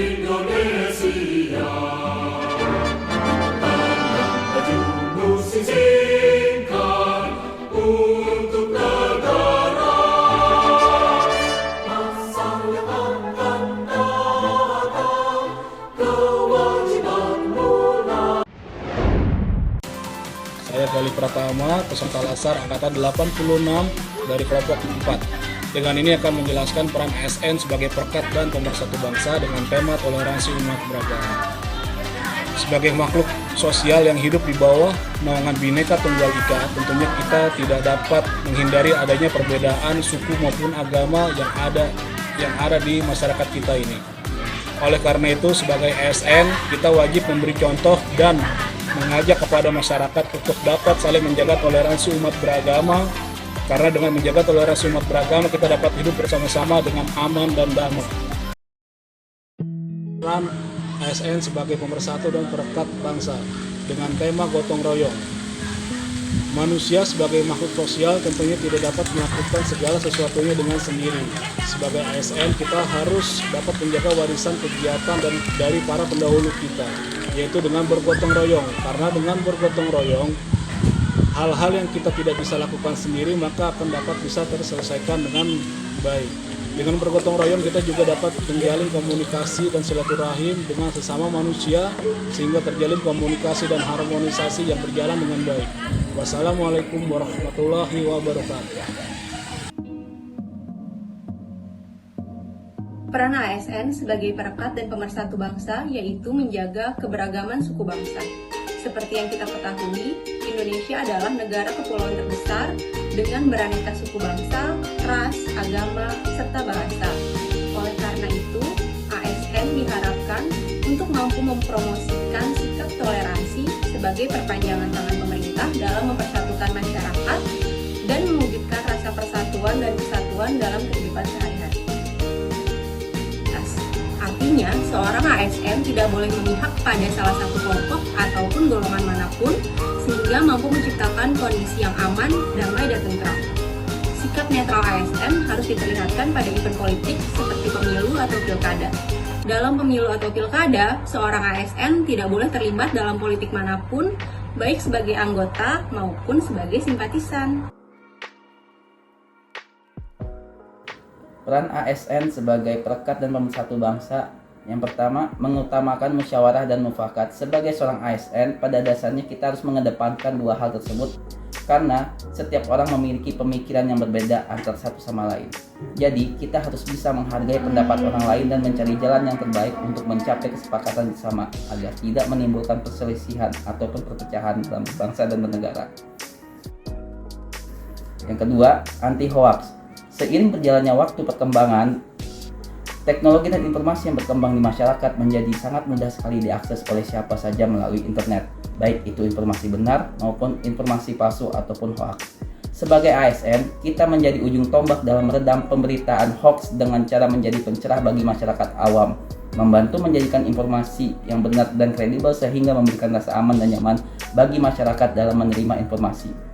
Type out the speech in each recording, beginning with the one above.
Indonesia, tanam baju musim singkat untuk negara. Masa yang akan datang, kewajibanmu. Saya Gali Pratama, peserta Latsar Angkatan 86 dari kelompok 4. Dengan ini akan menjelaskan peran ASN sebagai perekat dan pemersatu bangsa dengan tema toleransi umat beragama. Sebagai makhluk sosial yang hidup di bawah naungan Bhinneka Tunggal Ika, tentunya kita tidak dapat menghindari adanya perbedaan suku maupun agama yang ada di masyarakat kita ini. Oleh karena itu, sebagai ASN, kita wajib memberi contoh dan mengajak kepada masyarakat untuk dapat saling menjaga toleransi umat beragama, karena dengan menjaga toleransi umat beragama kita dapat hidup bersama-sama dengan aman dan damai. Peran ASN sebagai pemersatu dan perekat bangsa dengan tema gotong royong. Manusia sebagai makhluk sosial tentunya tidak dapat melakukan segala sesuatunya dengan sendiri. Sebagai ASN kita harus dapat menjaga warisan kegiatan dan dari para pendahulu kita, yaitu dengan bergotong royong. Karena dengan bergotong royong, hal-hal yang kita tidak bisa lakukan sendiri maka akan dapat bisa terselesaikan dengan baik. Dengan bergotong royong kita juga dapat menjalin komunikasi dan silaturahim dengan sesama manusia sehingga terjalin komunikasi dan harmonisasi yang berjalan dengan baik. Wassalamualaikum warahmatullahi wabarakatuh. Peran ASN sebagai perekat dan pemersatu bangsa yaitu menjaga keberagaman suku bangsa. Seperti yang kita ketahui, Indonesia adalah negara kepulauan terbesar dengan beraneka suku bangsa, ras, agama, serta bahasa. Oleh karena itu, ASN diharapkan untuk mampu mempromosikan sikap toleransi sebagai perpanjangan tangan pemerintah dalam mempersatukan masyarakat dan mewujudkan rasa persatuan dan kesatuan dalam kehidupan sehari-hari. Artinya, seorang ASN tidak boleh memihak pada salah satu kelompok ataupun golongan manapun sehingga mampu menciptakan kondisi yang aman, damai, dan tentram. Sikap netral ASN harus diperlihatkan pada event politik seperti pemilu atau pilkada. Dalam pemilu atau pilkada, seorang ASN tidak boleh terlibat dalam politik manapun, baik sebagai anggota maupun sebagai simpatisan. Peran ASN sebagai perekat dan pemersatu bangsa. Yang pertama, mengutamakan musyawarah dan mufakat. Sebagai seorang ASN, pada dasarnya kita harus mengedepankan dua hal tersebut karena setiap orang memiliki pemikiran yang berbeda antara satu sama lain. Jadi, kita harus bisa menghargai pendapat orang lain dan mencari jalan yang terbaik untuk mencapai kesepakatan bersama agar tidak menimbulkan perselisihan ataupun perpecahan dalam bangsa dan bernegara. Yang kedua, anti hoax. Seiring berjalannya waktu perkembangan, teknologi dan informasi yang berkembang di masyarakat menjadi sangat mudah sekali diakses oleh siapa saja melalui internet, baik itu informasi benar maupun informasi palsu ataupun hoax. Sebagai ASN, kita menjadi ujung tombak dalam meredam pemberitaan hoax dengan cara menjadi pencerah bagi masyarakat awam, membantu menjadikan informasi yang benar dan kredibel sehingga memberikan rasa aman dan nyaman bagi masyarakat dalam menerima informasi.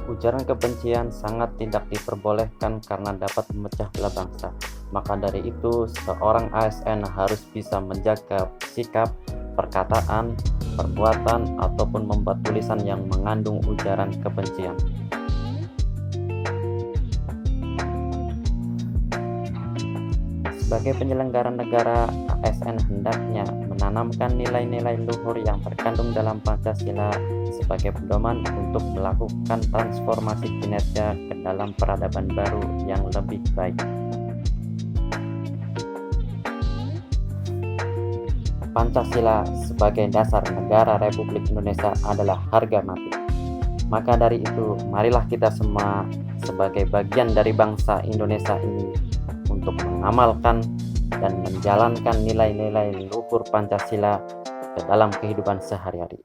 Ujaran kebencian sangat tidak diperbolehkan karena dapat memecah belah bangsa. Maka dari itu, seorang ASN harus bisa menjaga sikap, perkataan, perbuatan, ataupun membuat tulisan yang mengandung ujaran kebencian. Sebagai penyelenggara negara, ASN hendaknya menanamkan nilai-nilai luhur yang terkandung dalam Pancasila sebagai pedoman untuk melakukan transformasi kinerja ke dalam peradaban baru yang lebih baik. Pancasila sebagai dasar negara Republik Indonesia adalah harga mati. Maka dari itu, marilah kita semua sebagai bagian dari bangsa Indonesia ini untuk mengamalkan dan menjalankan nilai-nilai luhur Pancasila ke dalam kehidupan sehari-hari.